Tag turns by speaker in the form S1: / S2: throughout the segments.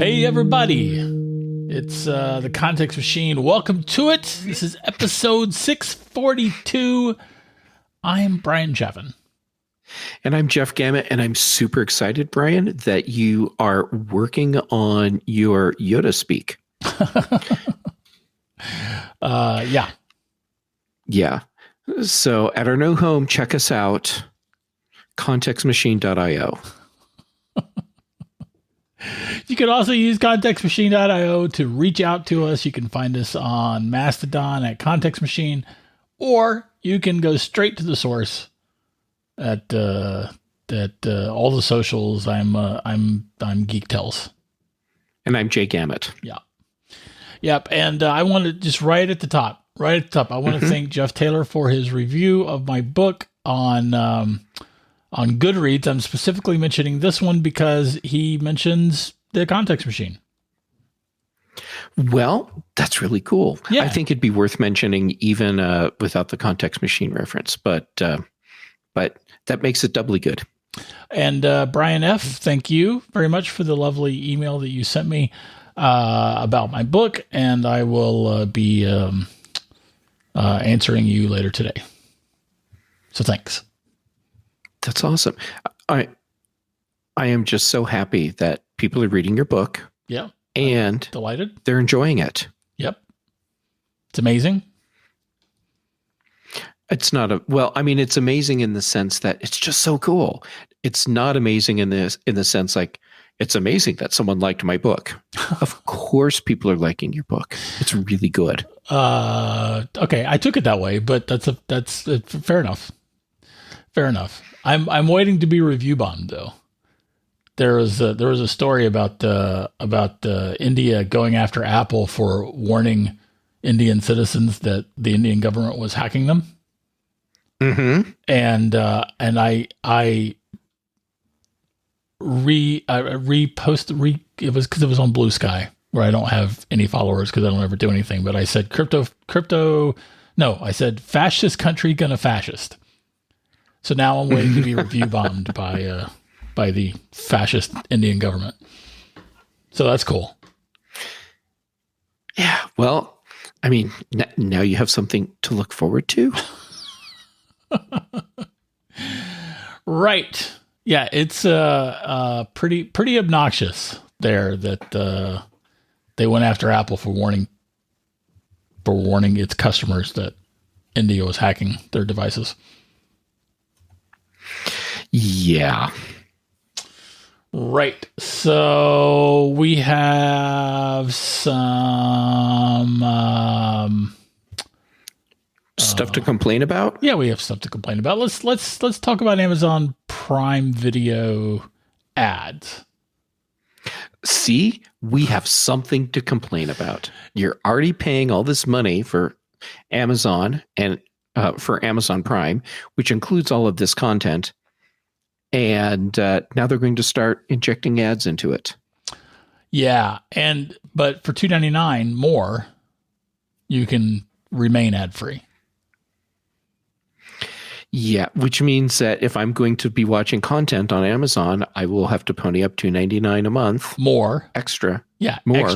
S1: Hey, everybody. It's the Context Machine. Welcome to it. This is episode 642. I'm Brian Chapin.
S2: And I'm Jeff Gamet, and I'm super excited, Brian, that you are working on your Yoda speak.
S1: Yeah.
S2: Yeah. So at our new home, check us out, contextmachine.io.
S1: You can also use contextmachine.io to reach out to us. You can find us on Mastodon at Context Machine, or you can go straight to the source at all the socials. I'm Geek Tells.
S2: And I'm Jay Gamet.
S1: Yeah. Yep. And I want to just right at the top, I want to thank Jeff Taylor for his review of my book on Goodreads. I'm specifically mentioning this one because he mentions the Context Machine.
S2: Well, that's really cool.
S1: Yeah.
S2: I think it'd be worth mentioning even without the Context Machine reference, but that makes it doubly good.
S1: And Brian F., thank you very much for the lovely email that you sent me about my book, and I will be answering you later today. So thanks.
S2: That's awesome. I am just so happy that people are reading your book.
S1: Yeah.
S2: And
S1: delighted.
S2: They're enjoying it.
S1: Yep. It's amazing.
S2: It's amazing in the sense that it's just so cool. It's not amazing in the sense like it's amazing that someone liked my book. Of course people are liking your book. It's really good.
S1: Okay, I took it that way, but that's fair enough. Fair enough. I'm waiting to be review bombed though. There was a story about India going after Apple for warning Indian citizens that the Indian government was hacking them.
S2: Mm-hmm.
S1: And I reposted it was because it was on Blue Sky where I don't have any followers because I don't ever do anything. But I said I said fascist country gonna fascist. So now I'm waiting to be review bombed by the fascist Indian government. So that's cool.
S2: Yeah. Well, I mean, now you have something to look forward to.
S1: Right. Yeah. It's pretty obnoxious there that they went after Apple for warning its customers that India was hacking their devices.
S2: Yeah.
S1: Right. So we have some
S2: stuff to complain about.
S1: Yeah, we have stuff to complain about. Let's talk about Amazon Prime Video ads.
S2: See, we have something to complain about. You're already paying all this money for Amazon and for Amazon Prime, which includes all of this content. And now they're going to start injecting ads into it. Yeah,
S1: but for $2.99 more, you can remain ad free.
S2: Yeah, which means that if I'm going to be watching content on Amazon, I will have to pony up $2.99 a month.
S1: More
S2: extra.
S1: Yeah,
S2: more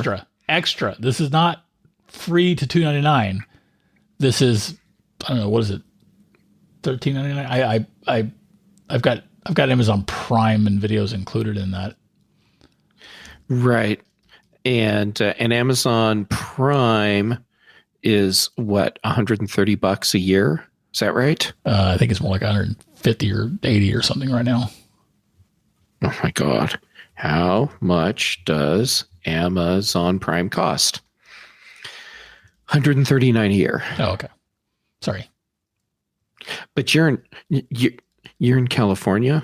S1: extra. This is not free to $2.99. This is I don't know, what is it? $13.99. I've got Amazon Prime and videos included in that.
S2: Right. And Amazon Prime is what, $130 a year? Is that right?
S1: I think it's more like 150 or 80 or something right now.
S2: Oh my God. How much does Amazon Prime cost? $139 a year.
S1: Oh, okay. Sorry.
S2: But you're in California,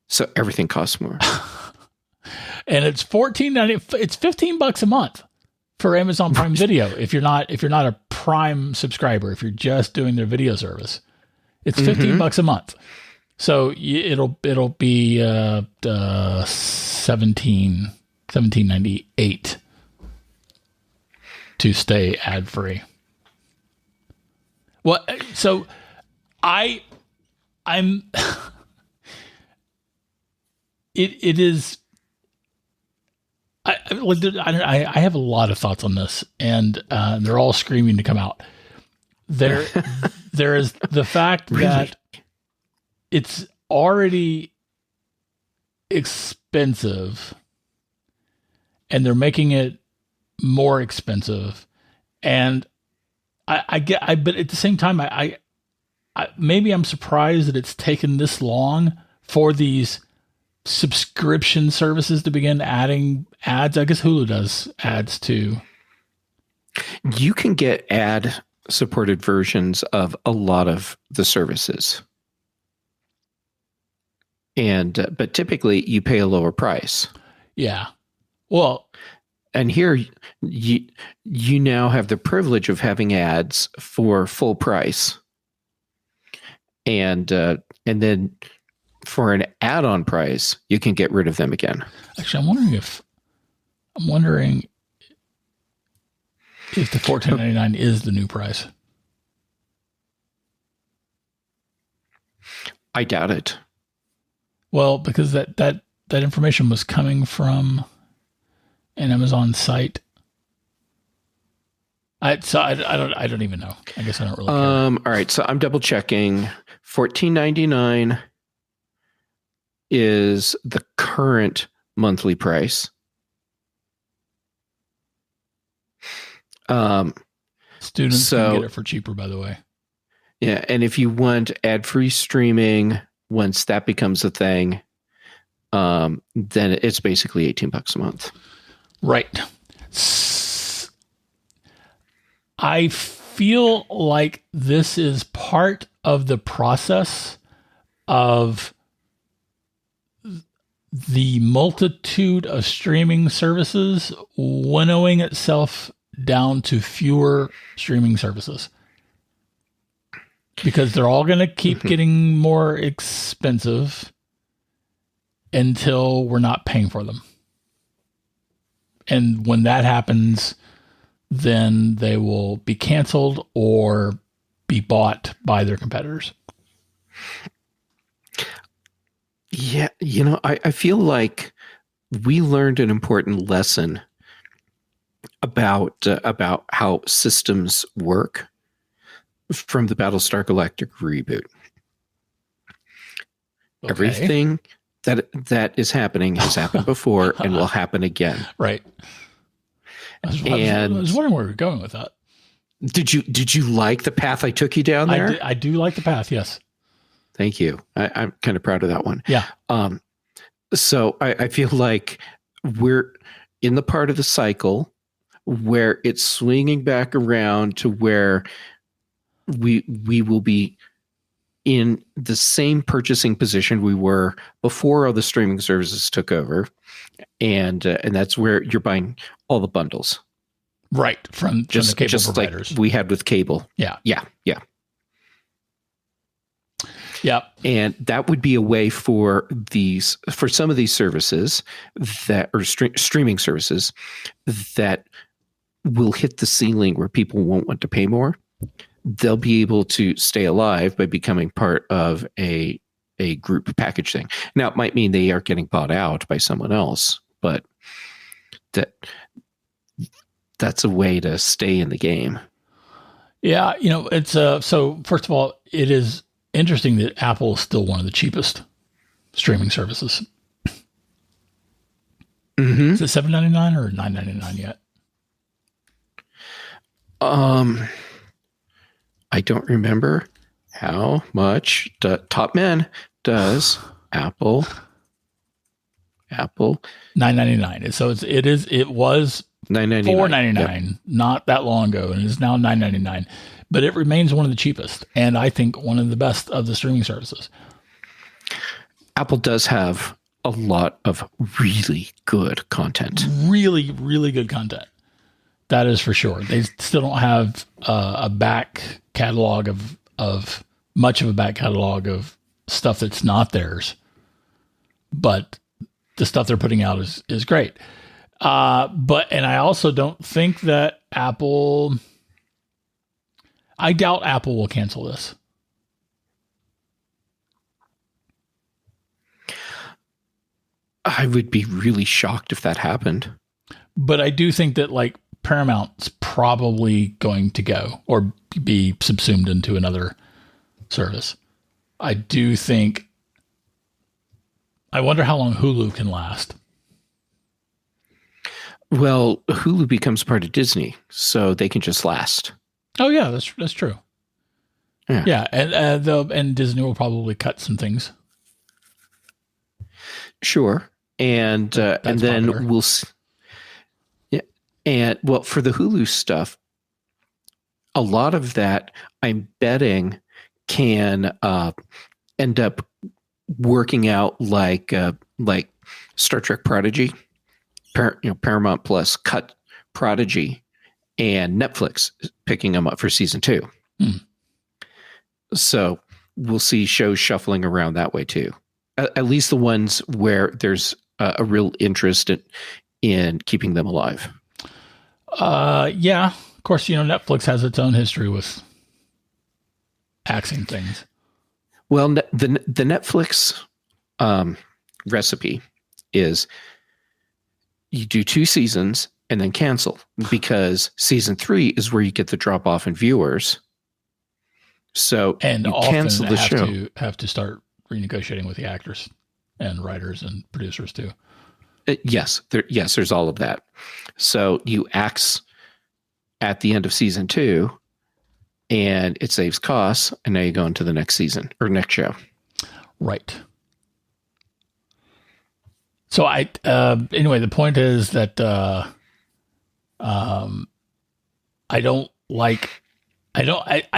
S2: so everything costs more.
S1: And it's $14.90. It's $15 a month for Amazon Prime Video. If you're not a Prime subscriber, if you're just doing their video service, it's $15 a month. So it'll be $17.98 to stay ad free. Well, so I'm it is I have a lot of thoughts on this, and they're all screaming to come out. There, there is the fact
S2: Really?
S1: that it's already expensive, and they're making it more expensive. And but at the same time, maybe I'm surprised that it's taken this long for these subscription services to begin adding ads. I guess Hulu does ads too.
S2: You can get ad supported versions of a lot of the services. And but typically you pay a lower price.
S1: Yeah. Well,
S2: and here you now have the privilege of having ads for full price. And then for an add-on price, you can get rid of them again.
S1: Actually, I'm wondering if the $14.99 is the new price.
S2: I doubt it.
S1: Well, because that information was coming from an Amazon site. I don't even know. I guess I don't really care.
S2: All right, so I'm double checking. $14.99 is the current monthly price.
S1: Students can get it for cheaper, by the way.
S2: Yeah, and if you want ad-free streaming, once that becomes a thing, then it's basically $18 a month.
S1: Right. I feel like this is part of the process of the multitude of streaming services winnowing itself down to fewer streaming services. Because they're all going to keep getting more expensive until we're not paying for them. And when that happens, then they will be canceled or be bought by their competitors.
S2: Yeah, I feel like we learned an important lesson about how systems work from the Battlestar Galactica reboot. Okay. Everything that is happening has happened before and will happen again.
S1: Right. I was wondering where we were going with that.
S2: Did you like the path I took you down there?
S1: I do like the path. Yes.
S2: Thank you. I'm kind of proud of that one.
S1: Yeah.
S2: So I feel like we're in the part of the cycle where it's swinging back around to where we will be in the same purchasing position we were before all the streaming services took over, and that's where you're buying all the bundles,
S1: right? From the cable providers,
S2: like we had with cable.
S1: Yeah. And
S2: that would be a way for some of these services that are streaming services that will hit the ceiling where people won't want to pay more. They'll be able to stay alive by becoming part of a group package thing. Now, it might mean they are getting bought out by someone else, but that's a way to stay in the game.
S1: Yeah, it's so first of all, it is interesting that Apple is still one of the cheapest streaming services.
S2: Mm-hmm.
S1: Is it $7.99 or $9.99 yet?
S2: I don't remember how much Top Men does Apple
S1: $9.99. So it was
S2: $9.99.
S1: $4.99 not that long ago, and it is now $9.99. But it remains one of the cheapest, and I think one of the best of the streaming services.
S2: Apple does have a lot of really good content.
S1: Really, really good content. That is for sure. They still don't have a back catalog of much of a back catalog of stuff that's not theirs, but the stuff they're putting out is great. And I also don't think that I doubt Apple will cancel this.
S2: I would be really shocked if that happened.
S1: But I do think that like Paramount's probably going to go or be subsumed into another service. I do think. I wonder how long Hulu can last.
S2: Well, Hulu becomes part of Disney, so they can just last.
S1: Oh yeah, that's true.
S2: Yeah.
S1: Yeah, and Disney will probably cut some things.
S2: Sure, and then
S1: popular.
S2: we'll. Yeah, and well, for the Hulu stuff, a lot of that I'm betting can end up working out like Star Trek Prodigy, Paramount Plus cut Prodigy, and Netflix picking them up for season 2. So we'll see shows shuffling around that way too. At least the ones where there's a real interest in keeping them alive.
S1: Yeah, of course, Netflix has its own history with axing things.
S2: Well, the Netflix recipe is you do 2 seasons and then cancel, because season 3 is where you get the drop off in viewers. So
S1: and
S2: you
S1: often
S2: cancel the show.
S1: have to start renegotiating with the actors and writers and producers too.
S2: Yes, there's all of that. So you axe at the end of season 2, and it saves costs, and now you go into the next season or next show.
S1: Right. So anyway, the point is that I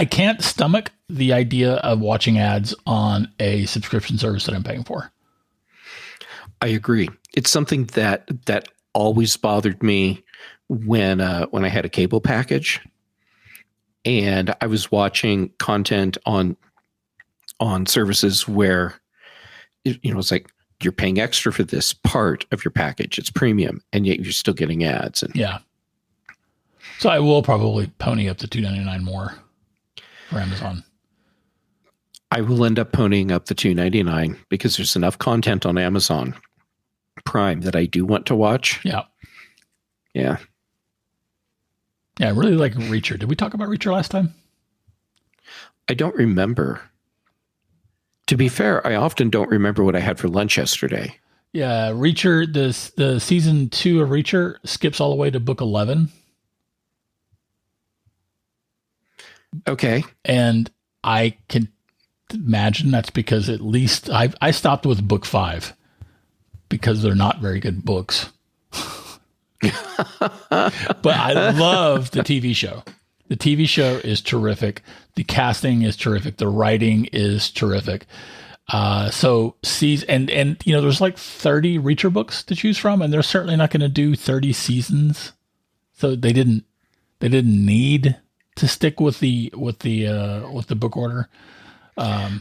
S1: can't stomach the idea of watching ads on a subscription service that I'm paying for.
S2: I agree. It's something that always bothered me when I had a cable package and I was watching content on services where it's like you're paying extra for this part of your package. It's premium, and yet you're still getting ads. And
S1: yeah. So I will probably pony up to $2.99 more for Amazon.
S2: I will end up ponying up the $2.99 because there's enough content on Amazon Prime that I do want to watch.
S1: Yeah.
S2: Yeah.
S1: Yeah, I really like Reacher. Did we talk about Reacher last time?
S2: I don't remember. To be fair, I often don't remember what I had for lunch yesterday.
S1: Yeah, Reacher, the season 2 of Reacher skips all the way to book 11.
S2: Okay.
S1: And I can imagine that's because at least I stopped with book 5 because they're not very good books. But I love the TV show. The TV show is terrific. The casting is terrific. The writing is terrific. So there's like 30 Reacher books to choose from, and they're certainly not going to do 30 seasons. So they didn't need to stick with the book order.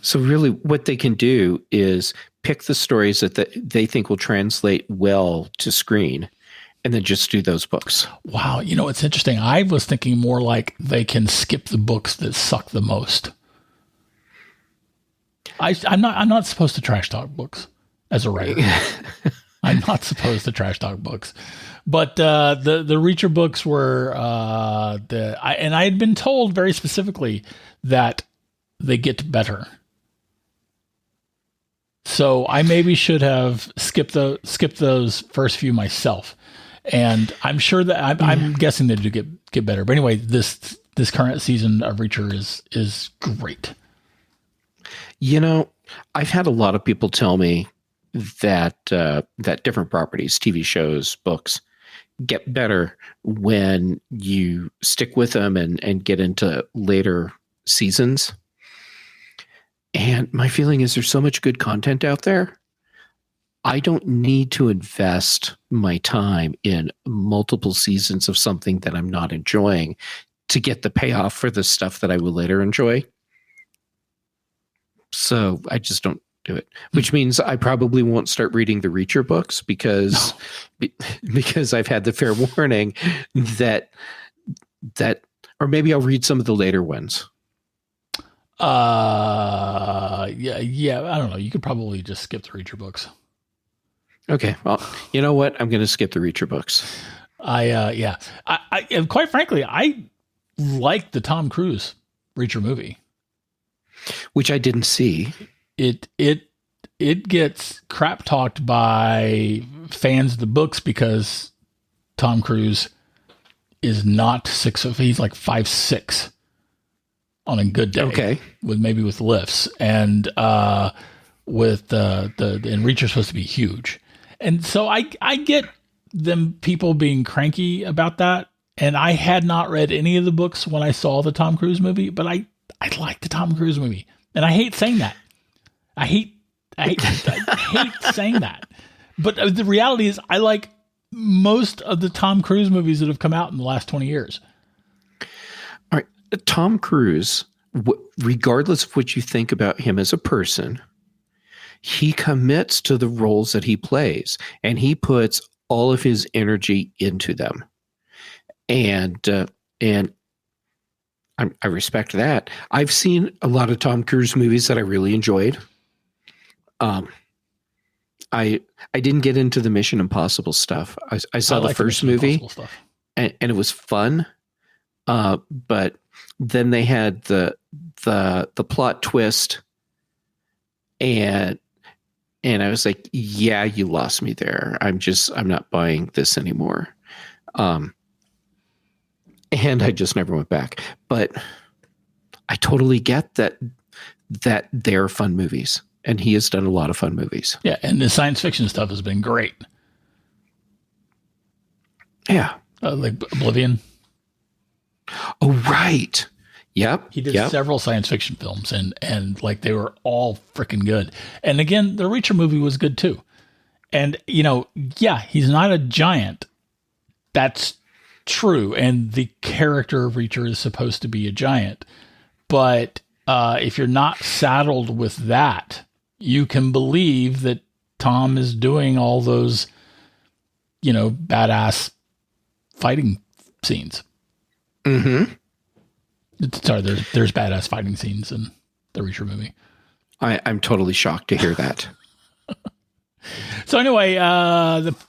S2: So really what they can do is pick the stories that they think will translate well to screen, and then just do those books.
S1: Wow. It's interesting. I was thinking more like they can skip the books that suck the most. I'm not supposed to trash talk books as a writer. I'm not supposed to trash talk books, but the Reacher books were and I had been told very specifically that they get better. So I maybe should have skipped those first few myself, and I'm sure that I'm guessing they do get better. But anyway, this current season of Reacher is great.
S2: I've had a lot of people tell me that different properties, TV shows, books, get better when you stick with them and get into later seasons. And my feeling is there's so much good content out there. I don't need to invest my time in multiple seasons of something that I'm not enjoying to get the payoff for the stuff that I will later enjoy. So I just don't do it, which means I probably won't start reading the Reacher books because I've had the fair warning that, or maybe I'll read some of the later ones.
S1: Yeah. I don't know. You could probably just skip the Reacher books.
S2: Okay. Well, you know what? I'm going to skip the Reacher books.
S1: Yeah. And quite frankly, I like the Tom Cruise Reacher movie.
S2: Which I didn't see.
S1: It gets crap talked by fans of the books because Tom Cruise is not 6', he's like 5'6" on a good day.
S2: Okay.
S1: With lifts. And with and Reacher's supposed to be huge. And so I get them people being cranky about that. And I had not read any of the books when I saw the Tom Cruise movie, but I like the Tom Cruise movie. And I hate saying that. I hate saying that. But the reality is I like most of the Tom Cruise movies that have come out in the last 20 years.
S2: All right. Tom Cruise, regardless of what you think about him as a person, he commits to the roles that he plays and he puts all of his energy into them. And I respect that. I've seen a lot of Tom Cruise movies that I really enjoyed. I didn't get into the Mission Impossible stuff. I saw the first movie and it was fun. But then they had the plot twist and I was like, yeah, you lost me there. I'm not buying this anymore. And I just never went back. But I totally get that they're fun movies. And he has done a lot of fun movies.
S1: Yeah, and the science fiction stuff has been great.
S2: Yeah.
S1: Like Oblivion.
S2: Oh, right. Yep.
S1: He did several science fiction films, and like they were all freaking good. And again, the Reacher movie was good too. And, yeah, he's not a giant. That's true. And the character of Reacher is supposed to be a giant. But if you're not saddled with that, you can believe that Tom is doing all those, badass fighting scenes.
S2: Mm-hmm.
S1: Sorry, there's badass fighting scenes in the Reacher movie.
S2: I'm totally shocked to hear that.
S1: So anyway,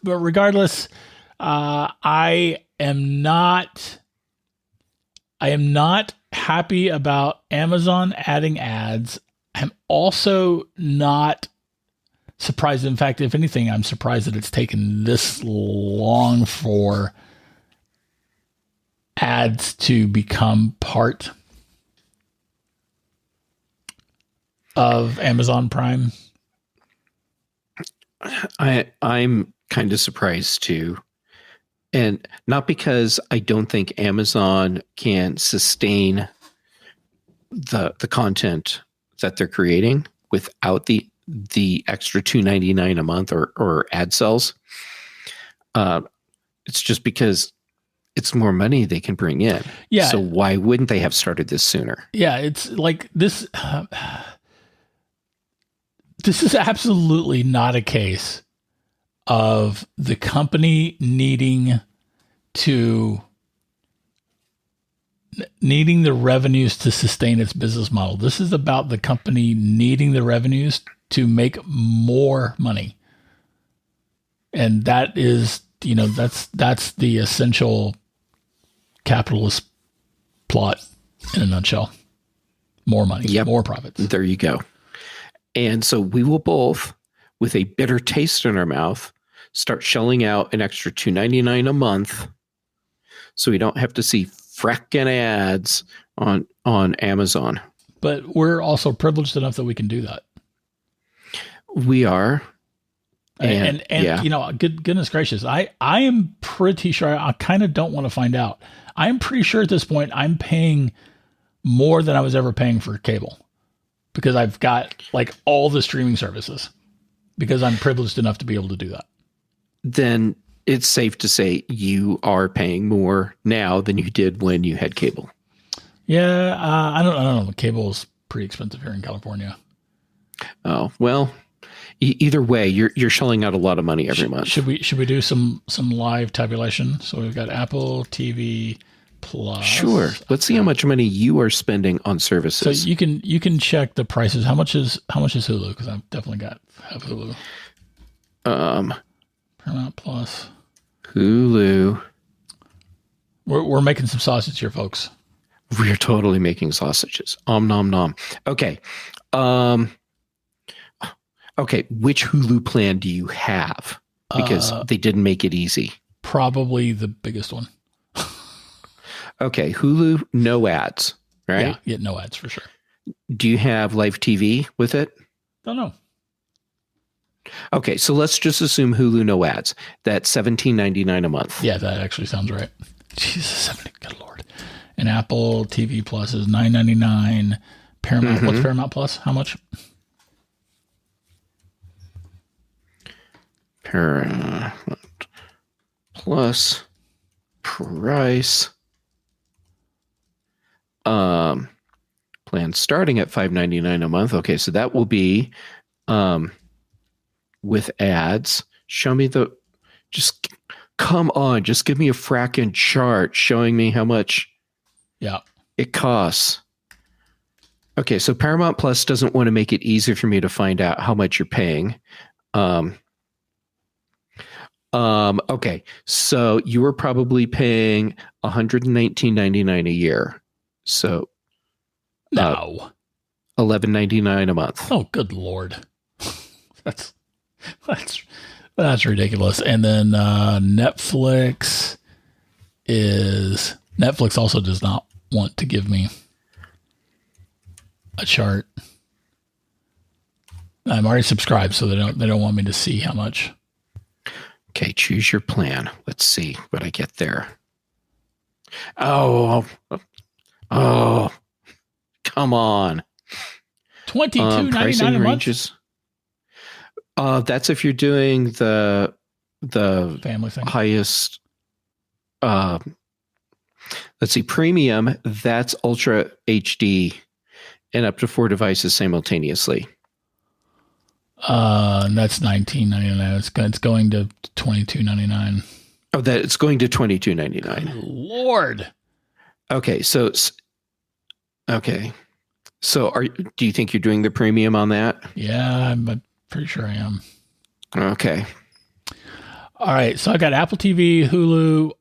S1: regardless, I am not happy about Amazon adding ads. I'm also not surprised. In fact, if anything, I'm surprised that it's taken this long for ads to become part of Amazon Prime.
S2: I'm kind of surprised too. And not because I don't think Amazon can sustain the content that they're creating without the extra $2.99 a month or ad sales. It's just because it's more money they can bring in.
S1: Yeah.
S2: So why wouldn't they have started this sooner?
S1: Yeah, it's like this. This is absolutely not a case of the company needing the revenues to sustain its business model. This is about the company needing the revenues to make more money. And that is, that's the essential capitalist plot in a nutshell. More money, more profits.
S2: There you go. And so we will both, with a bitter taste in our mouth, start shelling out an extra $2.99 a month so we don't have to see fracking ads on Amazon.
S1: But we're also privileged enough that we can do that.
S2: We are.
S1: And goodness gracious, I am pretty sure, I kind of don't want to find out. I'm pretty sure at this point I'm paying more than I was ever paying for cable because I've got like all the streaming services because I'm privileged enough to be able to do that.
S2: Then it's safe to say you are paying more now than you did when you had cable.
S1: Yeah, I don't know. Cable is pretty expensive here in California.
S2: Oh, well, either way, you're shelling out a lot of money every month.
S1: Should we do some live tabulation? So we've got Apple TV Plus.
S2: Sure. Let's see how much money you are spending on services.
S1: So you can check the prices. How much is Hulu? Because I've definitely have Hulu. Paramount Plus.
S2: Hulu.
S1: We're making some sausage here, folks.
S2: We're totally making sausages. Nom nom. Okay. Okay. Which Hulu plan do you have? Because they didn't make it easy.
S1: Probably the biggest one.
S2: Okay. Hulu, no ads, right?
S1: Yeah, no ads for sure.
S2: Do you have live TV with it?
S1: Don't know.
S2: Okay, so let's just assume Hulu no ads. That's $17.99 a month.
S1: Yeah, that actually sounds right. Jesus, 70. Good Lord. And Apple TV Plus is $9.99. Paramount. What's Paramount Plus? How much?
S2: Paramount Plus price. Plan starting at $5.99 a month. Okay, so that will be with ads. Show me just come on, just give me a fracking chart showing me how much it costs. Okay, so Paramount Plus doesn't want to make it easy for me to find out how much you're paying. Okay, so you were probably paying $119.99 a year. So
S1: no,
S2: $11.99 a month.
S1: Oh, good Lord, that's ridiculous. And then Netflix also does not want to give me a chart. I'm already subscribed, so they don't want me to see how much.
S2: Okay, choose your plan. Let's see what I get there. Oh, come on.
S1: $22.99 a month.
S2: Ranges. That's if you're doing the
S1: family thing.
S2: Highest. Let's see, premium. That's Ultra HD, and up to 4 devices simultaneously.
S1: That's $19.99. It's going to $22.99.
S2: Oh, that it's going to $22.99.
S1: Lord.
S2: Okay, so do you think you're doing the premium on that?
S1: Yeah, I'm pretty sure I am.
S2: Okay.
S1: All right, so I got Apple TV, Hulu,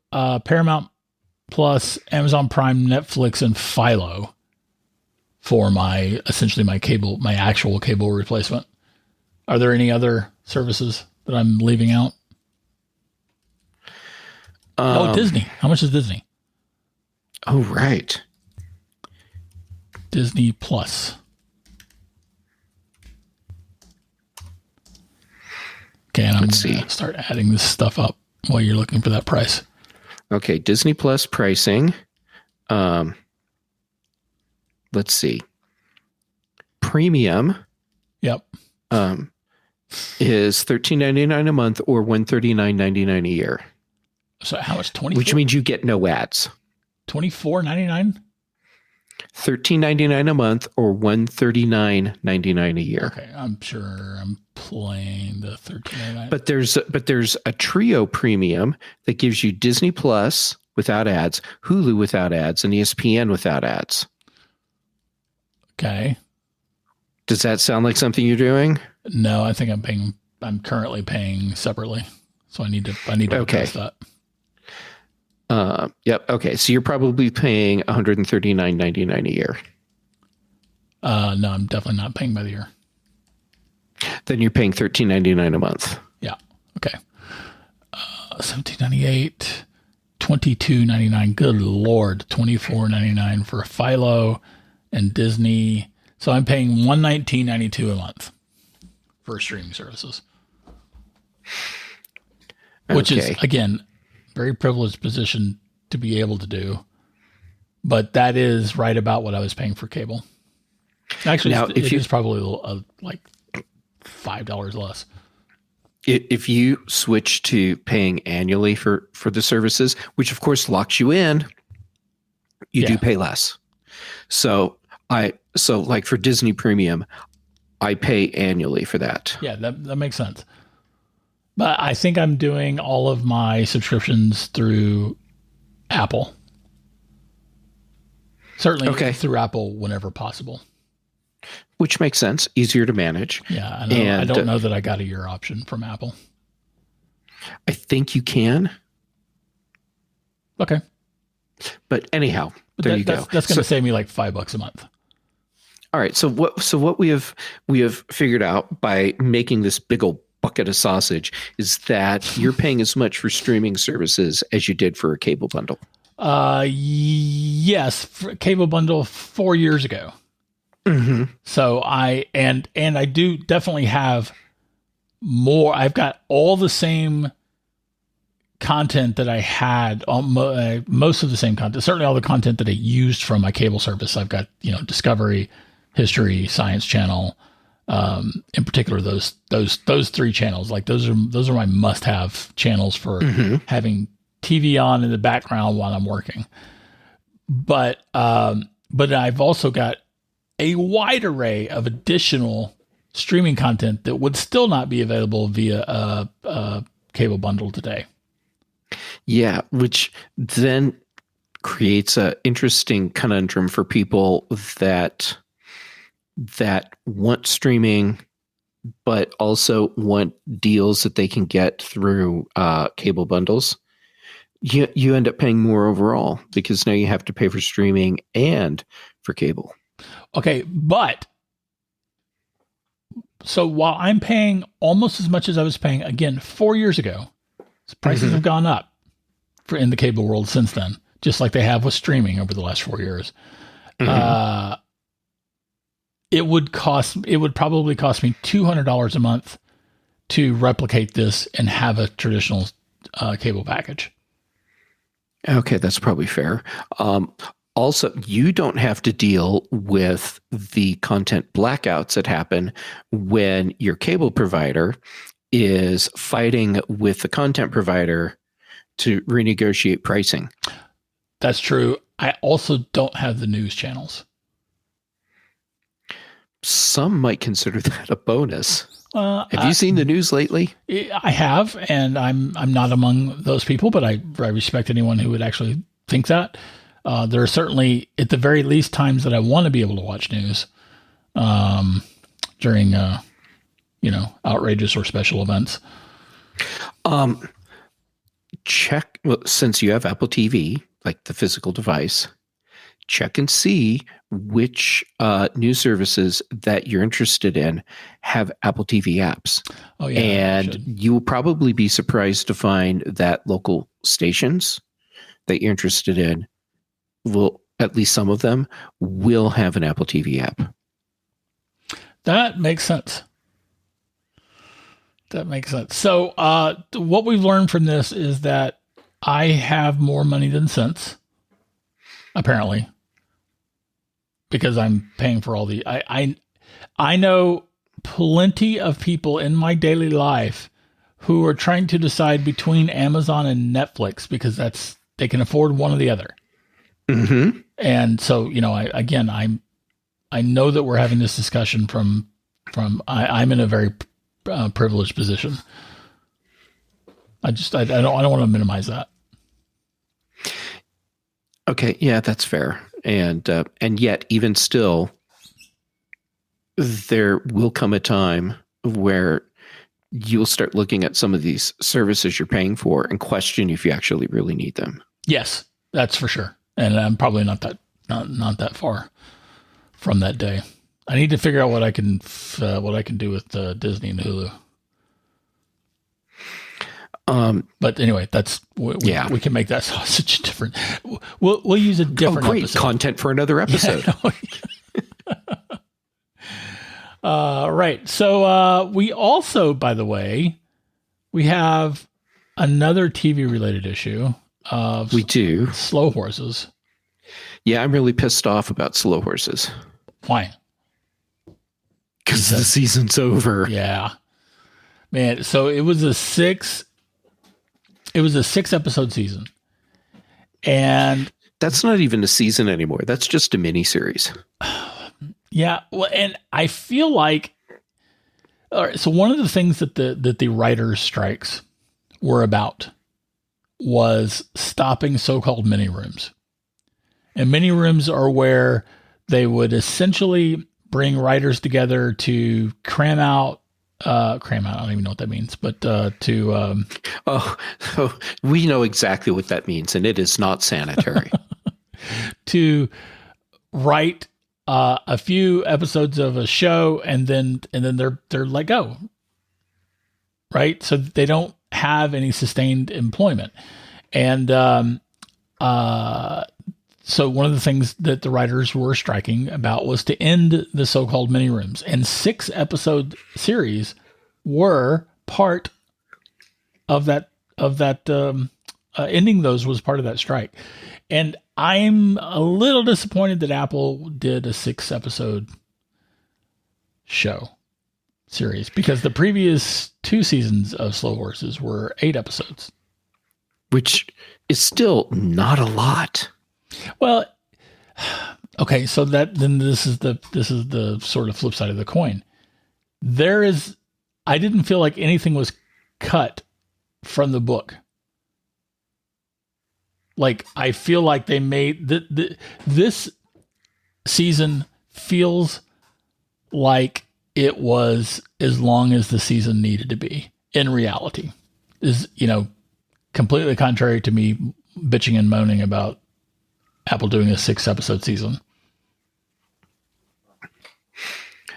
S1: Paramount Plus, Amazon Prime, Netflix, and Philo for my actual cable replacement. Are there any other services that I'm leaving out? Disney. How much is Disney?
S2: Oh, right.
S1: Disney Plus. Okay, and I'm going to start adding this stuff up while you're looking for that price.
S2: Okay, Disney Plus pricing. Let's see. Premium.
S1: Yep.
S2: Is $13.99 a month or $139.99 a year.
S1: So how much? 24?
S2: Which means you get no ads.
S1: $24.99.
S2: $13.99 a month or $139.99 a year.
S1: Okay, I'm sure I'm playing the $13.99.
S2: But there's a trio premium that gives you Disney Plus without ads, Hulu without ads, and ESPN without ads.
S1: Okay.
S2: Does that sound like something you're doing?
S1: No, I think I'm currently paying separately. So I need to adjust that.
S2: Yep. Okay. So you're probably paying $139.99 a year.
S1: No, I'm definitely not paying by the year.
S2: Then you're paying $13.99 a month.
S1: Yeah. Okay. $17.98, $22.99. Good Lord. $24.99 for Philo and Disney. So I'm paying $119.92 a month for streaming services, which is, again, very privileged position to be able to do. But that is right about what I was paying for cable. Actually, now, it is probably like $5 less.
S2: If you switch to paying annually for the services, which of course locks you in, you do pay less. So like for Disney Premium, I pay annually for that.
S1: Yeah, that makes sense. But I think I'm doing all of my subscriptions through Apple. Certainly through Apple whenever possible.
S2: Which makes sense. Easier to manage.
S1: Yeah, I know. I don't know that I got a year option from Apple.
S2: I think you can.
S1: Okay.
S2: But anyhow, there you go.
S1: That's going to save me like $5 a month.
S2: All right. So what we have figured out by making this big old bucket of sausage is that you're paying as much for streaming services as you did for a cable bundle.
S1: Yes, for cable bundle 4 years ago.
S2: Mm-hmm.
S1: So I do definitely have more. I've got all the same content that I had, most of the same content, certainly all the content that I used from my cable service. I've got, Discovery, History, Science Channel, in particular, those three channels, like those are my must-have channels for having TV on in the background while I'm working. But I've also got a wide array of additional streaming content that would still not be available via a cable bundle today.
S2: Yeah, which then creates an interesting conundrum for people that want streaming, but also want deals that they can get through cable bundles. You end up paying more overall because now you have to pay for streaming and for cable.
S1: Okay, but so while I'm paying almost as much as I was paying, again, 4 years ago, prices have gone up in the cable world since then, just like they have with streaming over the last 4 years. It would probably cost me $200 a month to replicate this and have a traditional cable package.
S2: Okay, that's probably fair. Also, you don't have to deal with the content blackouts that happen when your cable provider is fighting with the content provider to renegotiate pricing.
S1: That's true. I also don't have the news channels.
S2: Some might consider that a bonus. Have you seen the news lately?
S1: I have, and I'm not among those people, but I respect anyone who would actually think that. There are certainly, at the very least, times that I want to be able to watch news during, outrageous or special events.
S2: Check, since you have Apple TV, like the physical device, check and see which news services that you're interested in have Apple TV apps.
S1: Oh, yeah.
S2: And you will probably be surprised to find that local stations that you're interested in will, at least some of them, will have an Apple TV app.
S1: That makes sense. So what we've learned from this is that I have more money than sense, apparently, because I'm paying for all the... I know plenty of people in my daily life who are trying to decide between Amazon and Netflix because they can afford one or the other.
S2: Mm-hmm.
S1: And so, I know that we're having this discussion from I'm in a very privileged position. I don't want to minimize that.
S2: Okay, yeah, that's fair. And yet, even still, there will come a time where you'll start looking at some of these services you're paying for and question if you actually really need them.
S1: Yes, that's for sure. And I'm probably not that far from that day. I need to figure out what I can do with Disney and Hulu. But anyway, we can make that sausage different. We'll use a different
S2: great
S1: episode.
S2: Content for another episode.
S1: Right. So we also, by the way, we have another TV related issue of
S2: we do
S1: Slow Horses.
S2: Yeah, I'm really pissed off about Slow Horses.
S1: Why?
S2: Because the season's over.
S1: Yeah, man. So it was a 6 episode season, and
S2: that's not even a season anymore. That's just a mini series.
S1: Yeah, well, and I feel like, all right, so one of the things that the writers' strikes were about was stopping so-called mini rooms, and mini rooms are where they would essentially bring writers together to cram out. I don't even know what that means, but
S2: we know exactly what that means, and it is not sanitary.
S1: to write a few episodes of a show and then they're let go. Right? So they don't have any sustained employment. And so one of the things that the writers were striking about was to end the so-called mini rooms, and 6-episode series were part of that. Ending those was part of that strike, and I'm a little disappointed that Apple did a 6-episode show series, because the previous 2 seasons of Slow Horses were 8 episodes,
S2: which is still not a lot.
S1: Well, okay, so then this is the sort of flip side of the coin. I didn't feel like anything was cut from the book. Like, I feel like they made this season feels like it was as long as the season needed to be in reality. Is, completely contrary to me bitching and moaning about Apple doing a 6-episode season.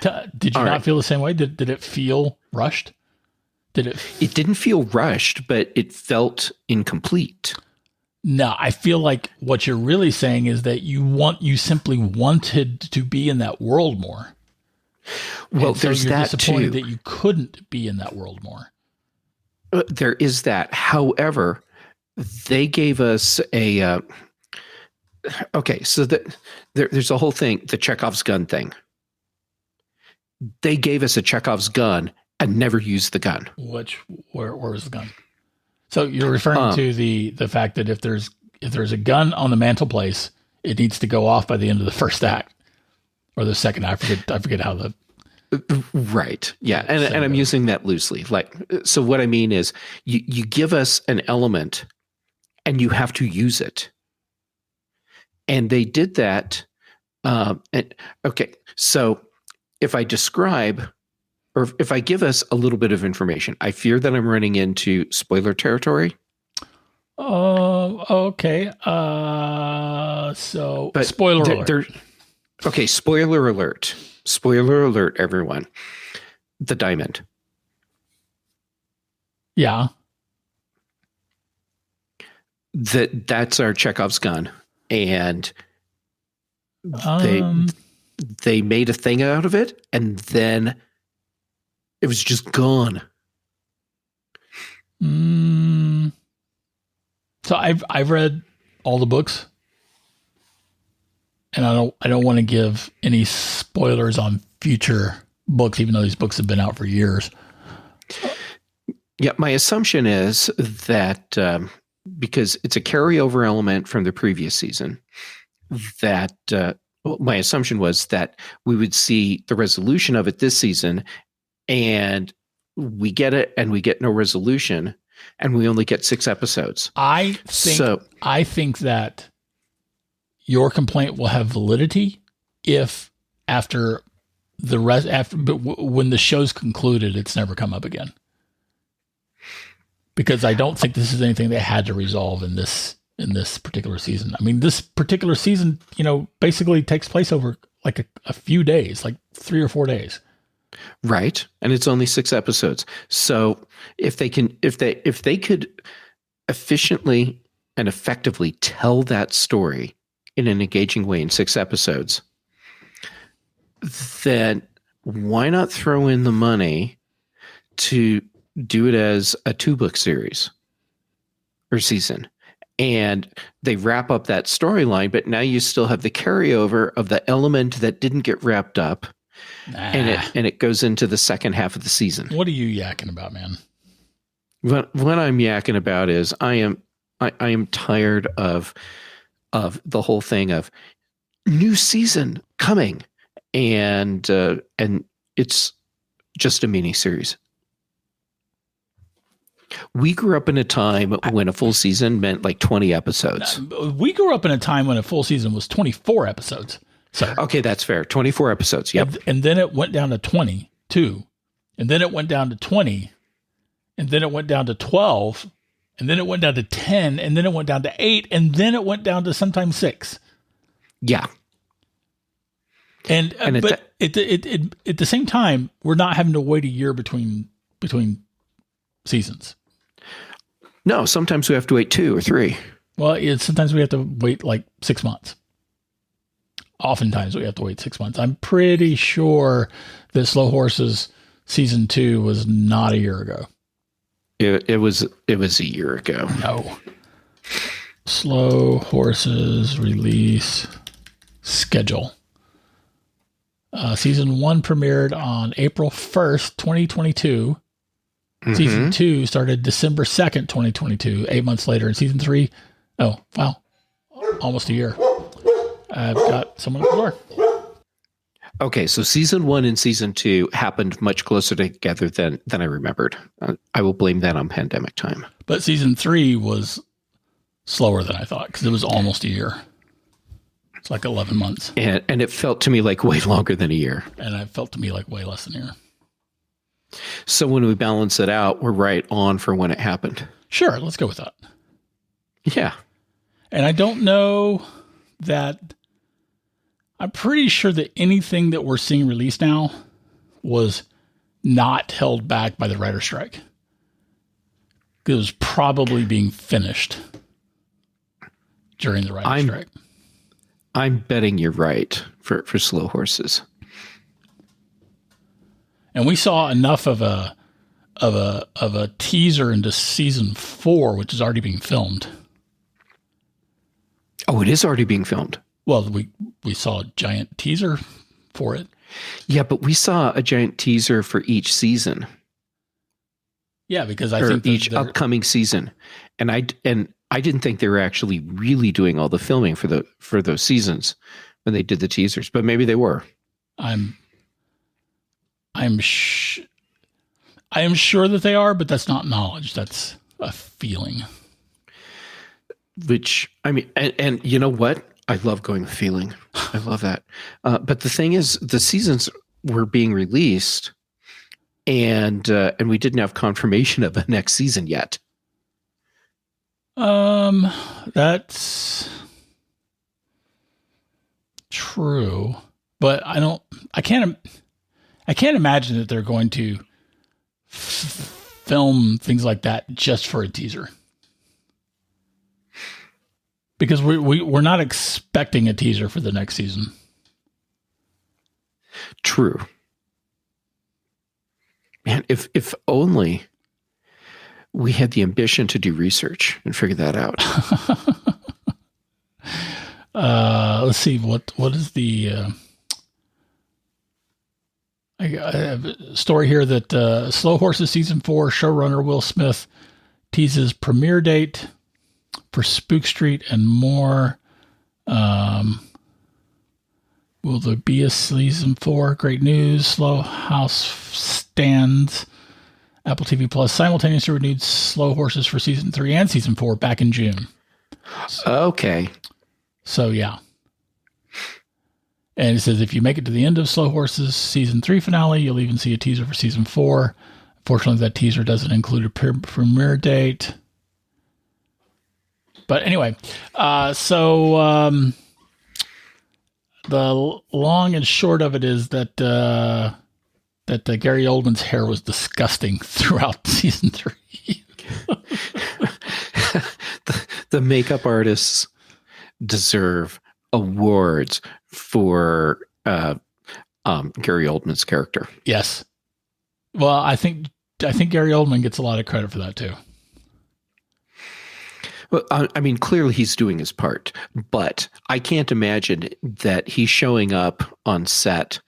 S1: Did you not feel the same way? Did it feel rushed?
S2: It didn't feel rushed, but it felt incomplete.
S1: No, I feel like what you're really saying is that you simply wanted to be in that world more.
S2: Well,
S1: so
S2: there's
S1: you're
S2: that
S1: disappointed
S2: too.
S1: that you couldn't be in that world more.
S2: There is that. However, they gave us a okay. So there's a whole thing, the Chekhov's gun thing. They gave us a Chekhov's gun and never used the gun.
S1: Where was the gun? So you're referring to the fact that if there's a gun on the mantelpiece, it needs to go off by the end of the first act or the second act. I forget how the
S2: right. Yeah, and I'm using that loosely. Like, so what I mean is, you give us an element, and you have to use it. And they did that. Okay, so if I describe, or if I give us a little bit of information, I fear that I'm running into spoiler territory.
S1: Okay. So, but spoiler alert.
S2: Okay, spoiler alert. Spoiler alert, everyone. The diamond.
S1: Yeah.
S2: That's our Chekhov's gun. And they made a thing out of it, and then it was just gone.
S1: So I've read all the books, and I don't want to give any spoilers on future books, even though these books have been out for years.
S2: Yeah, my assumption is that because it's a carryover element from the previous season, that my assumption was that we would see the resolution of it this season, and we get it, and we get no resolution, and we only get 6 episodes.
S1: I think that your complaint will have validity if when the show's concluded, it's never come up again. Because I don't think this is anything they had to resolve in this particular season. I mean, this particular season, basically takes place over like a few days, like 3 or 4 days.
S2: Right. And it's only 6 episodes. So if they could efficiently and effectively tell that story in an engaging way in 6 episodes, then why not throw in the money to do it as a 2-book series or season? And they wrap up that storyline, but now you still have the carryover of the element that didn't get wrapped up. And it goes into the second half of the season.
S1: What are you yakking about, man?
S2: What I'm yakking about is I am tired of the whole thing of new season coming, and it's just a mini series. We grew up in a time when a full season meant like 20 episodes.
S1: We grew up in a time when a full season was 24 episodes. So,
S2: okay, that's fair. 24 episodes. Yep.
S1: And then it went down to 22, and then it went down to 20, and then it went down to 12, and then it went down to 10, and then it went down to 8, and then it went down to sometimes 6.
S2: Yeah.
S1: And but at the same time, we're not having to wait a year between seasons.
S2: No, sometimes we have to wait 2 or 3.
S1: Well, sometimes we have to wait like 6 months. Oftentimes we have to wait 6 months. I'm pretty sure that Slow Horses season 2 was not a year ago.
S2: It was a year ago.
S1: No. Slow Horses release schedule. Season 1 premiered on April 1st, 2022. Mm-hmm. Season 2 started December 2nd, 2022, 8 months later. And season 3, oh, wow, almost a year. I've got someone at the door.
S2: Okay, so season 1 and season 2 happened much closer together than I remembered. I will blame that on pandemic time.
S1: But season 3 was slower than I thought because it was almost a year. It's like 11 months.
S2: And it felt to me like way longer than a year.
S1: And it felt to me like way less than a year.
S2: So when we balance it out, we're right on for when it happened.
S1: Sure, let's go with that.
S2: Yeah.
S1: And I don't know that... I'm pretty sure that anything that we're seeing released now was not held back by the writer's strike. It was probably being finished during the writer's strike.
S2: I'm betting you're right for Slow Horses.
S1: And we saw enough of a teaser into season 4, which is already being filmed.
S2: Oh, it is already being filmed.
S1: Well, we saw a giant teaser for it.
S2: Yeah, but we saw a giant teaser for each season.
S1: Yeah, because I think
S2: each upcoming season, and I didn't think they were actually really doing all the filming for those seasons when they did the teasers, but maybe they were.
S1: I am sure that they are, but that's not knowledge. That's a feeling.
S2: Which, I mean, and you know what? I love going with feeling. I love that. But the thing is, the seasons were being released, and we didn't have confirmation of a next season yet.
S1: That's true, but I can't imagine that they're going to film things like that just for a teaser. Because we're not expecting a teaser for the next season.
S2: True. Man, if only we had the ambition to do research and figure that out.
S1: Let's see what is the. I have a story here that Slow Horses season 4 showrunner Will Smith teases premiere date for Spook Street and more. Will there be a season 4? Great news. Slow House stands. Apple TV Plus simultaneously renewed Slow Horses for season 3 and season 4 back in June.
S2: Okay.
S1: So, yeah. And it says if you make it to the end of Slow Horses season 3 finale, you'll even see a teaser for season 4. Unfortunately, that teaser doesn't include a premiere date. But anyway, the long and short of it is that Gary Oldman's hair was disgusting throughout season 3.
S2: the makeup artists deserve awards for Gary Oldman's character.
S1: Yes. Well, I think Gary Oldman gets a lot of credit for that too.
S2: Well, I mean, clearly he's doing his part, but I can't imagine that he's showing up on set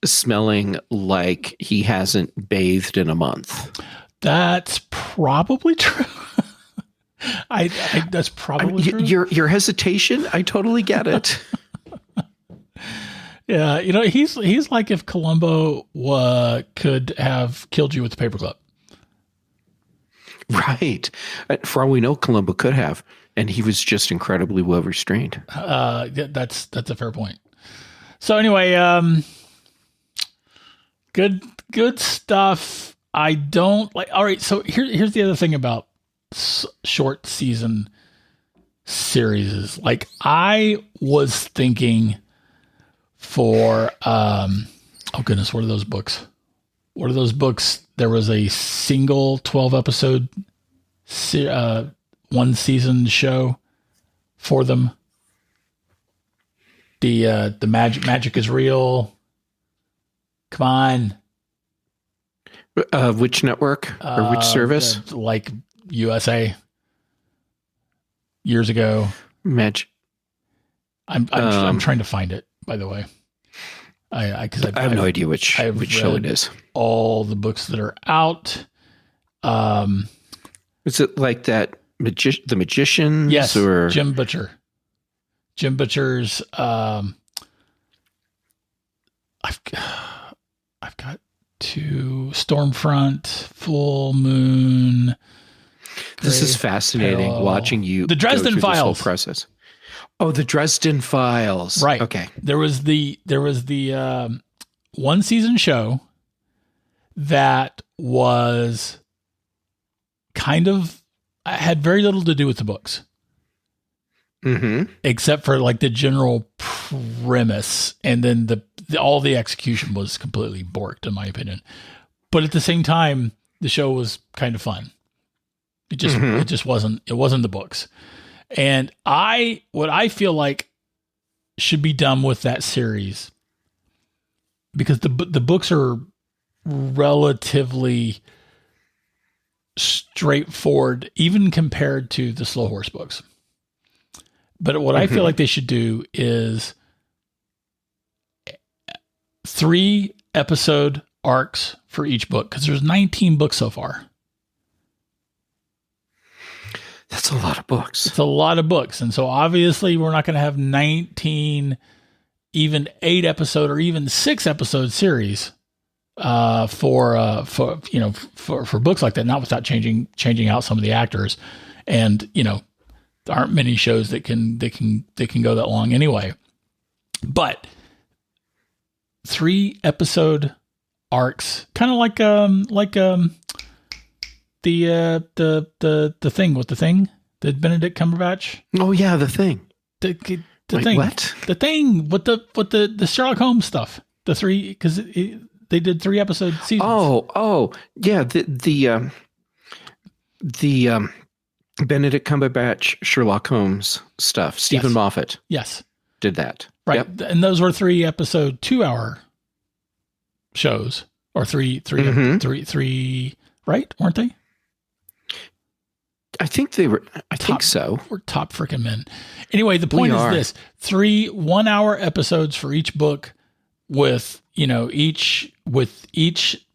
S2: smelling like he hasn't bathed in a month.
S1: That's probably true. That's probably true.
S2: Your hesitation, I totally get it.
S1: Yeah, he's like if Columbo could have killed you with a paperclip.
S2: Right. For all we know, Columbo could have, and he was just incredibly well restrained.
S1: That's a fair point. So anyway, good stuff. I don't like. All right. So here's the other thing about short season series. Like I was thinking for oh goodness, what are those books? What are those books? There was a single 12 episode one season show for them. The magic is real. Come on.
S2: Which network or which service?
S1: Like USA years ago.
S2: Magic.
S1: I'm trying to find it, by the way. I
S2: have no idea which show it is.
S1: All the books that are out.
S2: Is it like that the Magicians?
S1: Yes,
S2: or
S1: Jim Butcher. Jim Butcher's. I've got two: Stormfront, Full Moon.
S2: This is fascinating. Watching you.
S1: The Dresden Files.
S2: This whole process. Oh, the Dresden Files.
S1: Right.
S2: Okay.
S1: There was the one season show that was kind of had very little to do with the books.
S2: Mm-hmm.
S1: Except for like the general premise, and then all the execution was completely borked, in my opinion. But at the same time, the show was kind of fun. It just wasn't the books. And what I feel like should be done with that series, because the books are relatively straightforward, even compared to the Slow Horse books. But what I feel like they should do is 3 episode arcs for each book, because there's 19 books so far.
S2: That's a lot of books.
S1: It's a lot of books. And so obviously we're not going to have 19, even 8 episode or even 6 episode series for books like that, not without changing out some of the actors. And, there aren't many shows that can go that long anyway. But 3 episode arcs, kind of like the Thing with the Thing, the Benedict Cumberbatch.
S2: Oh yeah, the Thing.
S1: The
S2: Wait,
S1: Thing.
S2: What?
S1: The Thing with the Sherlock Holmes stuff. The 3, because they did 3 episode seasons.
S2: Oh yeah. The Benedict Cumberbatch Sherlock Holmes stuff. Stephen Moffat.
S1: Yes.
S2: Did that.
S1: Right.
S2: Yep.
S1: And those were 3 episode 2-hour shows, or three, right? Weren't they?
S2: I think they were. I think so.
S1: We're top freaking men. Anyway, the point is this: 3 1-hour episodes for each book, with each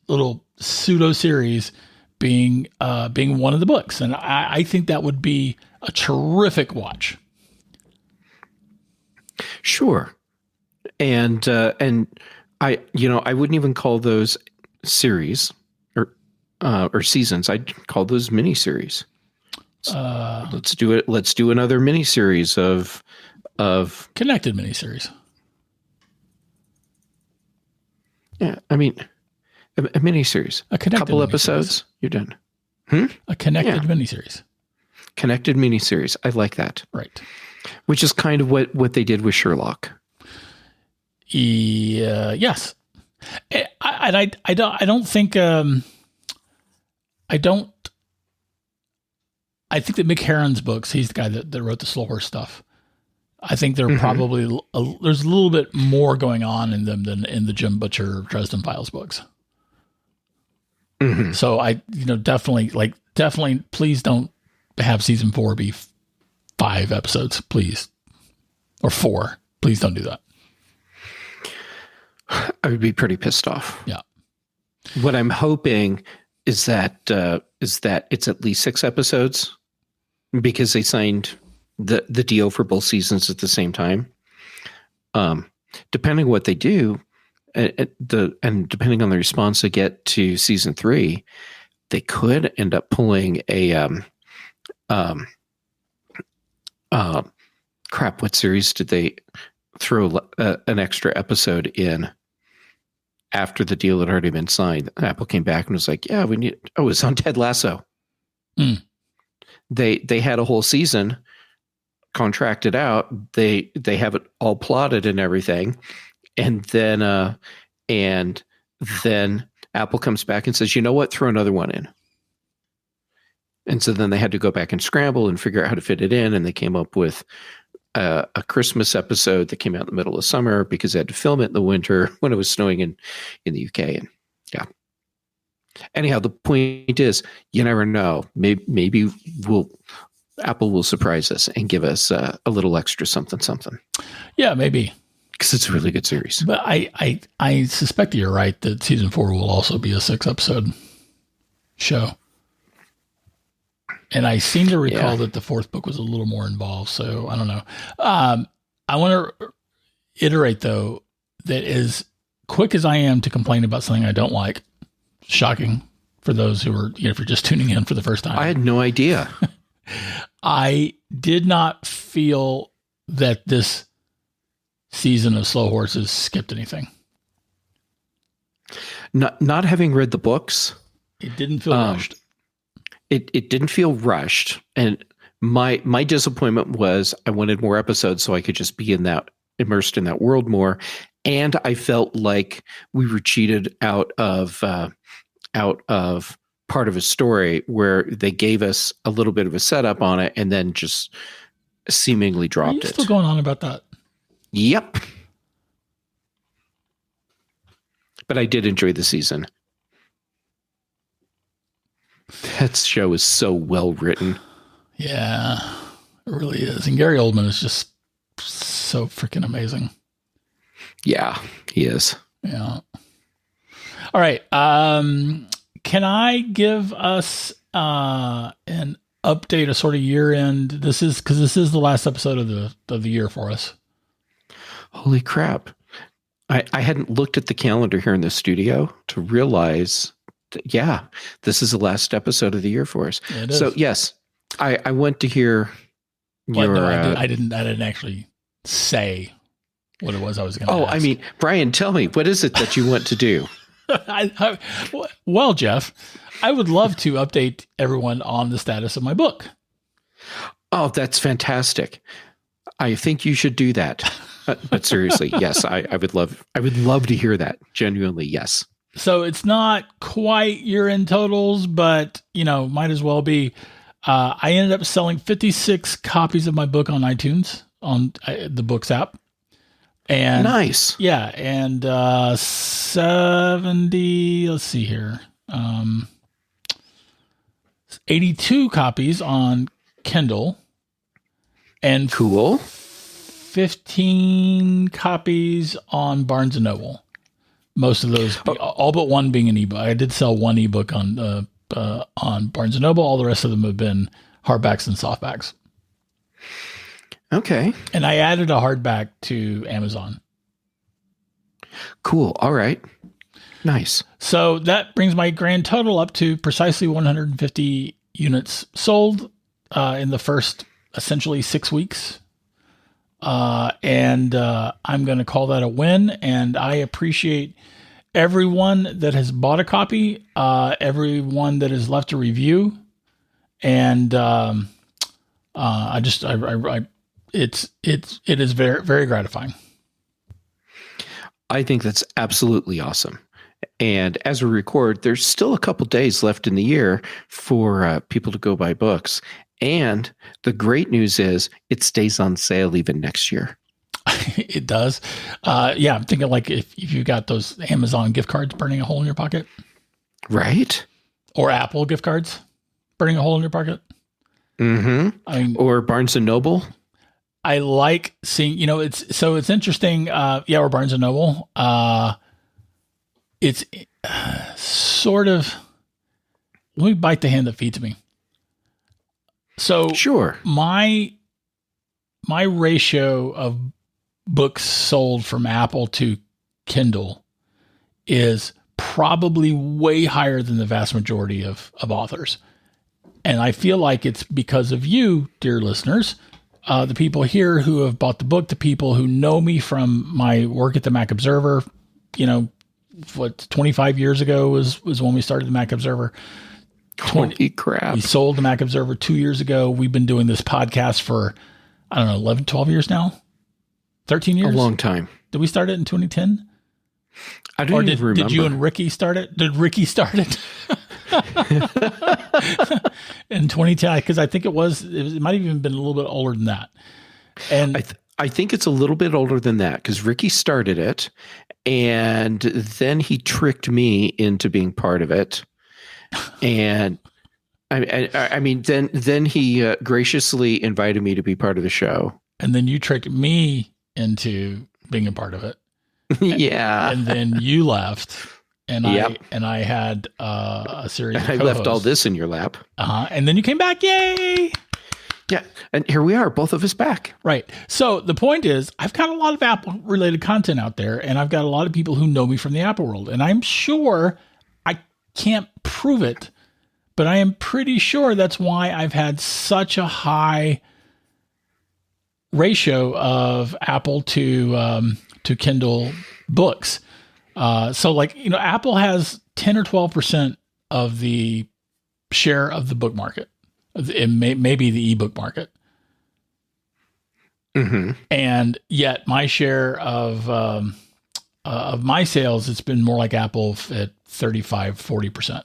S1: little pseudo series being one of the books, and I think that would be a terrific watch.
S2: Sure, and I wouldn't even call those series or seasons. I'd call those miniseries. Let's do it. Let's do another miniseries of
S1: connected miniseries.
S2: Yeah, I mean, a miniseries, a couple episodes, you're done.
S1: A connected miniseries.
S2: Connected miniseries. I like that.
S1: Right.
S2: Which is kind of what they did with Sherlock.
S1: Yes. I don't think I think that Mick Herron's books, he's the guy that wrote the Slow Horse stuff. I think they're probably there's a little bit more going on in them than in the Jim Butcher Dresden Files books.
S2: Mm-hmm.
S1: So I definitely please don't have season 4 be 5 episodes, please, or 4. Please don't do that.
S2: I would be pretty pissed off.
S1: Yeah.
S2: What I'm hoping is that it's at least 6 episodes, because they signed the deal for both seasons at the same time. Depending on what they do, and depending on the response they get to season 3, they could end up pulling a what series did they throw an extra episode in after the deal had already been signed? Apple came back and was like, yeah, it's on Ted Lasso.
S1: Mm.
S2: They had a whole season contracted out. They have it all plotted and everything, and then Apple comes back and says, you know what, throw another one in. And so then they had to go back and scramble and figure out how to fit it in, and they came up with a Christmas episode that came out in the middle of summer because they had to film it in the winter when it was snowing in the UK. And yeah. Anyhow, the point is, you never know. Maybe Apple will surprise us and give us a little extra something.
S1: Yeah, maybe.
S2: Because it's a really good series.
S1: But I suspect that you're right that season 4 will also be a 6-episode show. And I seem to recall that the 4th book was a little more involved. So I don't know. I want to iterate, though, that as quick as I am to complain about something I don't like, shocking for those who are, if you're just tuning in for the first time.
S2: I had no idea.
S1: I did not feel that this season of Slow Horses skipped anything.
S2: Not having read the books.
S1: It didn't feel rushed.
S2: It didn't feel rushed. And my disappointment was I wanted more episodes so I could just be immersed in that world more. And I felt like we were cheated out of part of a story where they gave us a little bit of a setup on it and then just seemingly dropped it.
S1: Still going on about that?
S2: Yep. But I did enjoy the season. That show is so well written.
S1: Yeah, it really is. And Gary Oldman is just so freaking amazing.
S2: Yeah, he is.
S1: Yeah. All right. Can I give us an update, a sort of year end? This is the last episode of the year for us.
S2: Holy crap. I hadn't looked at the calendar here in the studio to realize that, this is the last episode of the year for us.
S1: Yeah, it is.
S2: So yes, I went to hear your...
S1: No, I didn't actually say what it was I was going to ask.
S2: I mean, Brian, tell me, what is it that you want to do?
S1: Well, Jeff, I would love to update everyone on the status of my book.
S2: Oh, that's fantastic. I think you should do that. But seriously, yes, I would love to hear that. Genuinely, yes.
S1: So it's not quite year-end totals, but might as well be. I ended up selling 56 copies of my book on iTunes on the Books app. And
S2: nice.
S1: Yeah. And 70, let's see here. 82 copies on Kindle and
S2: cool.
S1: 15 copies on Barnes and Noble. Most of those, all but one being an ebook. I did sell one ebook on Barnes and Noble. All the rest of them have been hardbacks and softbacks.
S2: Okay.
S1: And I added a hardback to Amazon.
S2: Cool. All right. Nice.
S1: So that brings my grand total up to precisely 150 units sold in the first essentially 6 weeks. And I'm going to call that a win. And I appreciate everyone that has bought a copy, everyone that has left a review. And it is very, very gratifying.
S2: I think that's absolutely awesome. And as we record, there's still a couple days left in the year for people to go buy books. And the great news is it stays on sale even next year.
S1: It does. I'm thinking like if you got those Amazon gift cards burning a hole in your pocket.
S2: Right.
S1: Or Apple gift cards burning a hole in your pocket.
S2: Mm-hmm.
S1: I mean,
S2: or Barnes and Noble.
S1: I like seeing, it's interesting. Or Barnes and Noble. It's sort of, let me bite the hand that feeds me. So
S2: sure.
S1: My ratio of books sold from Apple to Kindle is probably way higher than the vast majority of authors. And I feel like it's because of you, dear listeners, the people here who have bought the book, the people who know me from my work at the Mac Observer, 25 years ago was when we started the Mac Observer.
S2: Holy crap.
S1: We sold the Mac Observer 2 years ago. We've been doing this podcast for I don't know, 11, 12 years now? 13 years?
S2: A long time.
S1: Did we start it in 2010?
S2: I don't even remember.
S1: Did you and Ricky start it? Did Ricky start it? In 2010? Because I think it might have even been a little bit older than that. And
S2: I think it's a little bit older than that because Ricky started it and then he tricked me into being part of it. And I mean, then he graciously invited me to be part of the show.
S1: And then you tricked me into being a part of it.
S2: Yeah.
S1: And then you left. And I had a series of
S2: co-hosts. I left all this in your lap.
S1: And then you came back. Yay!
S2: Yeah. And here we are, both of us back.
S1: Right. So the point is, I've got a lot of Apple-related content out there, and I've got a lot of people who know me from the Apple world. And I'm sure, I can't prove it, but I am pretty sure that's why I've had such a high ratio of Apple to Kindle books. So like, Apple has 10 or 12% of the share of the book market. It may be the ebook market.
S2: Mm-hmm.
S1: And yet my share of my sales, it's been more like Apple at 35, 40%.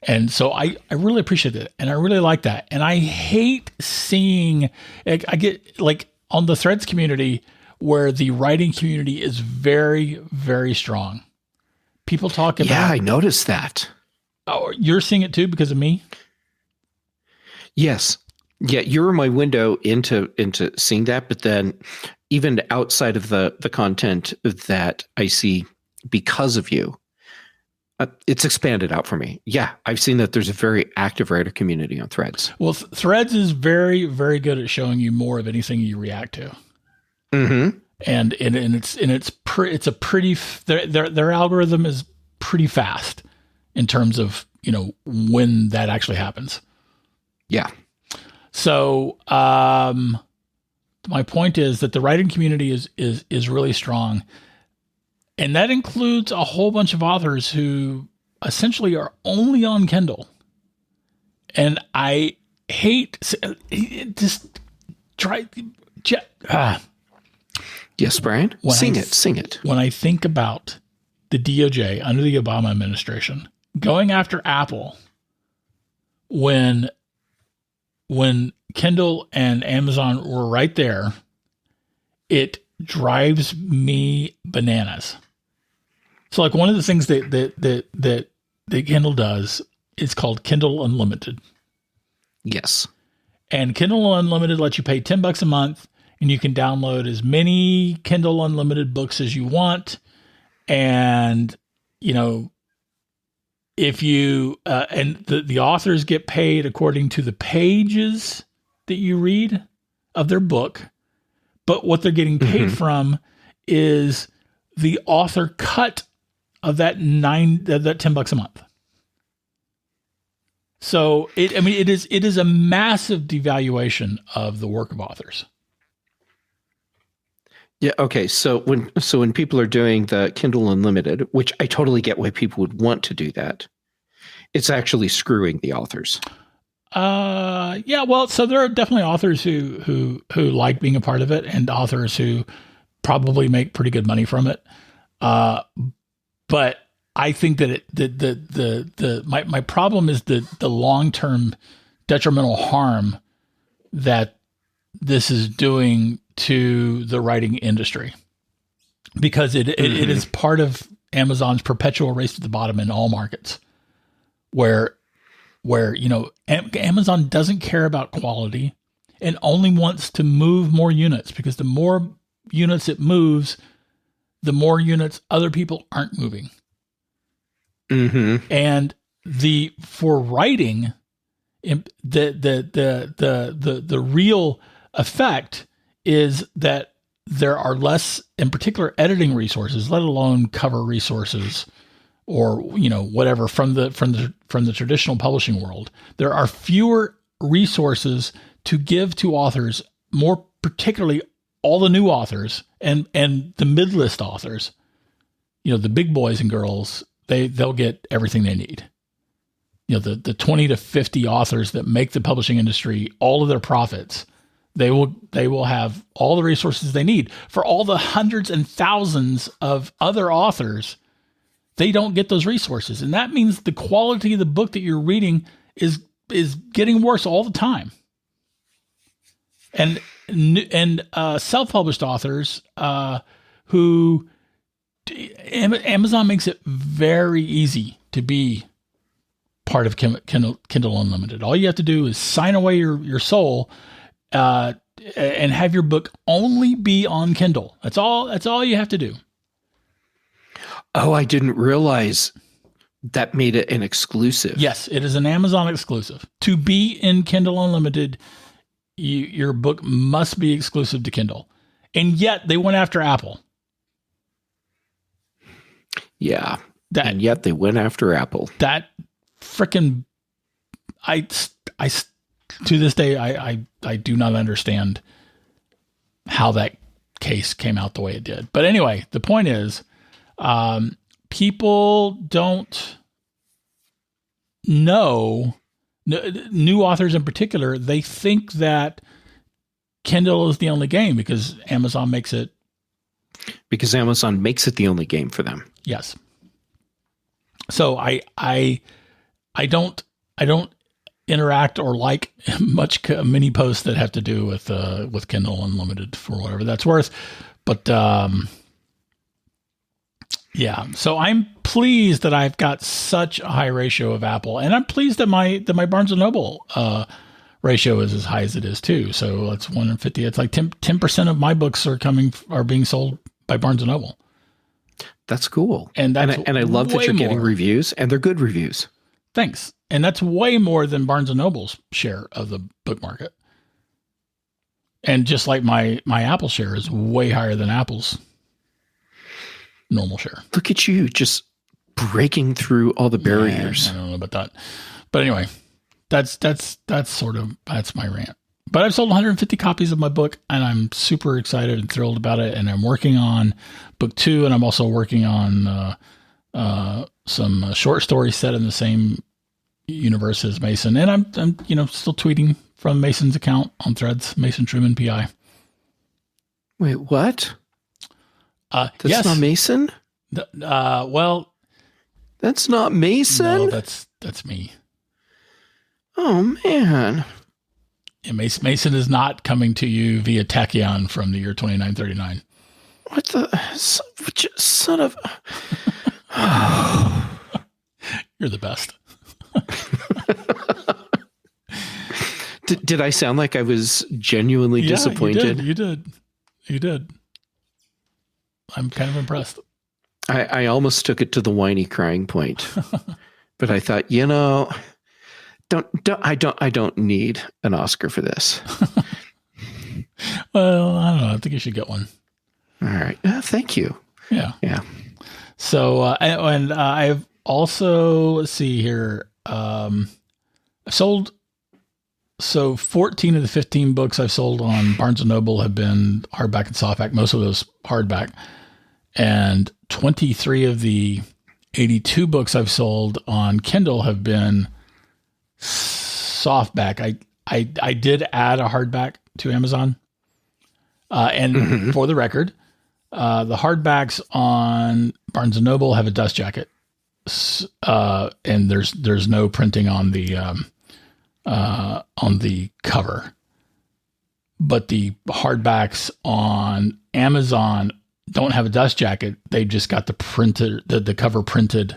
S1: And so I really appreciate that. And I really like that. And I hate seeing, I get like on the Threads community where the writing community is very, very strong. People talk about.
S2: Yeah, I noticed that.
S1: Oh, you're seeing it too because of me?
S2: Yes. Yeah, you're my window into seeing that, but then even outside of the content that I see because of you, it's expanded out for me. Yeah, I've seen that there's a very active writer community on Threads.
S1: Well, Threads is very, very good at showing you more of anything you react to.
S2: Mm-hmm.
S1: And it's a pretty their algorithm is pretty fast in terms of when that actually happens.
S2: Yeah.
S1: So my point is that the writing community is really strong, and that includes a whole bunch of authors who essentially are only on Kindle. And I hate just try.
S2: Yes, Brian. Sing it.
S1: When I think about the DOJ under the Obama administration going after Apple, when Kindle and Amazon were right there, it drives me bananas. So, like, one of the things that Kindle does is called Kindle Unlimited.
S2: Yes.
S1: And Kindle Unlimited lets you pay $10 a month, and you can download as many Kindle Unlimited books as you want. And, if you, and the authors get paid according to the pages that you read of their book, but what they're getting paid from is the author cut of that $10 a month. So it is a massive devaluation of the work of authors.
S2: Yeah. Okay. So when people are doing the Kindle Unlimited, which I totally get why people would want to do that, it's actually screwing the authors.
S1: Yeah. Well, so there are definitely authors who like being a part of it, and authors who probably make pretty good money from it. But I think that my problem is the long-term detrimental harm that this is doing to the writing industry, because it is part of Amazon's perpetual race to the bottom in all markets, where Amazon doesn't care about quality and only wants to move more units, because the more units it moves, the more units other people aren't moving.
S2: Mm-hmm.
S1: And for writing, the real effect is that there are less, in particular, editing resources, let alone cover resources or whatever from the traditional publishing world. There are fewer resources to give to authors, more particularly all the new authors and the mid-list authors. The big boys and girls, they'll get everything they need. The 20 to 50 authors that make the publishing industry all of their profits, They will have all the resources they need. For all the hundreds and thousands of other authors, they don't get those resources. And that means the quality of the book that you're reading is getting worse all the time. And self-published authors who Amazon makes it very easy to be part of Kindle Unlimited. All you have to do is sign away your soul and have your book only be on Kindle. That's all you have to do.
S2: Oh, I didn't realize that made it an exclusive.
S1: Yes, it is an Amazon exclusive. To be in Kindle Unlimited, your book must be exclusive to Kindle. And yet they went after Apple.
S2: Yeah. And yet they went after Apple.
S1: That freaking, I to this day, I do not understand how that case came out the way it did. But anyway, the point is, people don't know, new authors in particular, they think that Kindle is the only game because Amazon makes it.
S2: Because Amazon makes it the only game for them.
S1: Yes. So I don't interact or like many posts that have to do with Kindle Unlimited for whatever that's worth. But yeah, so I'm pleased that I've got such a high ratio of Apple, and I'm pleased that my Barnes & Noble ratio is as high as it is too. So it's 150. It's like 10% of my books are being sold by Barnes & Noble.
S2: That's cool.
S1: And I
S2: love that you're getting reviews, and they're good reviews.
S1: Thanks. And that's way more than Barnes & Noble's share of the book market. And just like my Apple share is way higher than Apple's normal share.
S2: Look at you just breaking through all the barriers.
S1: I don't know about that. But anyway, that's my rant. But I've sold 150 copies of my book, and I'm super excited and thrilled about it. And I'm working on book 2, and I'm also working on some short stories set in the same universe as Mason. And I'm still tweeting from Mason's account on Threads, Mason Truman PI.
S2: Wait, what? That's
S1: yes.
S2: not Mason?
S1: Well,
S2: that's not Mason?
S1: No, that's me.
S2: Oh, man.
S1: Yeah, Mason is not coming to you via Tachyon from the year 2939.
S2: What the son of...
S1: You're the best.
S2: Did I sound like I was genuinely disappointed?
S1: You did. I'm kind of impressed.
S2: I almost took it to the whiny crying point, but I thought, I don't need an Oscar for this.
S1: Well, I don't know. I think you should get one.
S2: All right. Thank you.
S1: Yeah.
S2: Yeah.
S1: So, and I've also, let's see here. I've sold, 14 of the 15 books I've sold on Barnes & Noble have been hardback and softback, most of those hardback. And 23 of the 82 books I've sold on Kindle have been softback. I did add a hardback to Amazon. And for the record, the hardbacks on Barnes & Noble have a dust jacket. And there's no printing on the cover, but the hardbacks on Amazon don't have a dust jacket. They just got the cover printed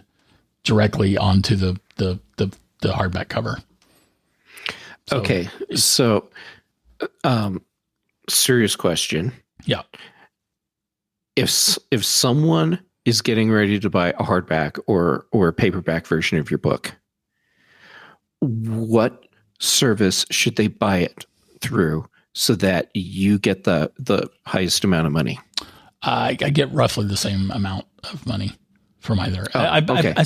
S1: directly onto the hardback cover. So,
S2: okay. So, serious question.
S1: Yeah.
S2: If someone is getting ready to buy a hardback or a paperback version of your book, what service should they buy it through so that you get the highest amount of money?
S1: I get roughly the same amount of money from either.
S2: Okay.
S1: I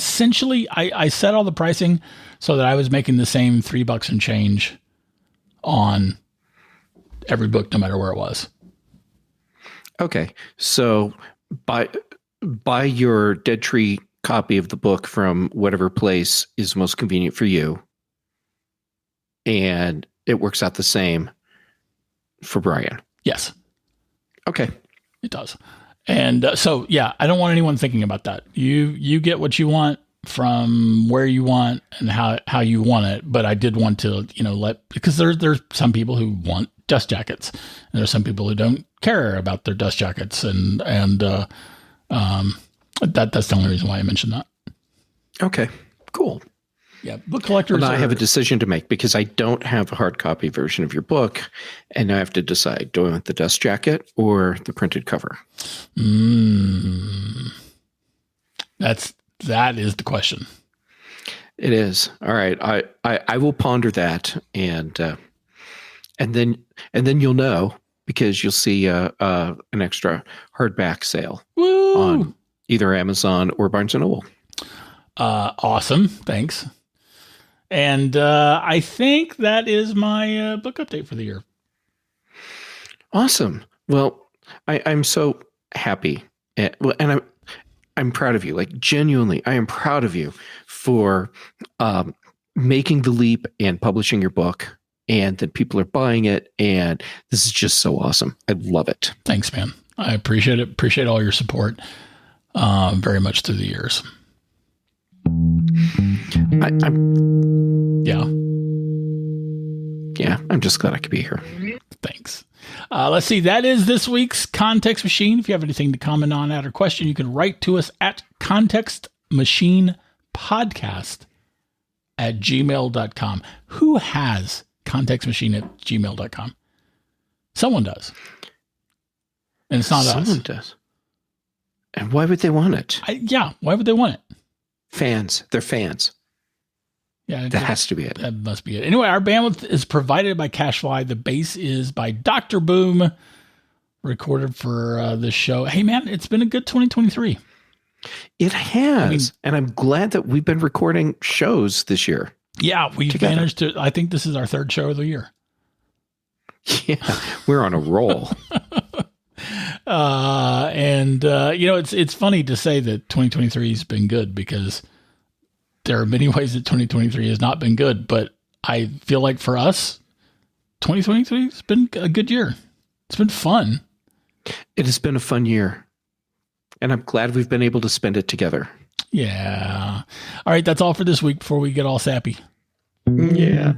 S1: set all the pricing so that I was making the same $3 and change on every book, no matter where it was.
S2: Okay. So buy your Dead Tree copy of the book from whatever place is most convenient for you, and it works out the same. for Brian.
S1: Yes,
S2: Okay.
S1: it does. And so, yeah, I don't want anyone thinking about that. You get what you want from where you want and how you want it. But I did want to, because there's some people who want dust jackets, and there's some people who don't care about their dust jackets, and that's the only reason why I mentioned that.
S2: Okay. Cool.
S1: Yeah, book collectors.
S2: Well, I have a decision to make because I don't have a hard copy version of your book, and I have to decide: do I want the dust jacket or the printed cover?
S1: That is the question.
S2: It is. All right. I will ponder that, and then you'll know, because you'll see an extra hardback sale on either Amazon or Barnes & Noble.
S1: Awesome. Thanks. And I think that is my book update for the year.
S2: Awesome. Well, I'm so happy, and I'm proud of you. Like, genuinely, I am proud of you for making the leap and publishing your book, and that people are buying it. And this is just so awesome. I love it.
S1: Thanks, man. I appreciate it. Appreciate all your support very much through the years.
S2: I'm just glad I could be here.
S1: Thanks. Let's see. That is this week's Context Machine. If you have anything to comment on, add, or question, you can write to us at contextmachinepodcast@gmail.com. Who has contextmachine@gmail.com? Someone does. And it's not us.
S2: Someone does. And why would they want it?
S1: Why would they want it?
S2: Fans. They're fans.
S1: Yeah,
S2: that has to be it.
S1: That must be it. Anyway, our bandwidth is provided by CacheFly. The bass is by Dr. Boom, recorded for this show. Hey, man, it's been a good 2023.
S2: It has. And I'm glad that we've been recording shows this year.
S1: Yeah, we've managed to. I think this is our third show of the year.
S2: Yeah, we're on a roll.
S1: It's funny to say that 2023 has been good, because there are many ways that 2023 has not been good, but I feel like for us, 2023 has been a good year. It's been fun.
S2: It has been a fun year, and I'm glad we've been able to spend it together.
S1: Yeah. All right. That's all for this week before we get all sappy.
S2: Yeah.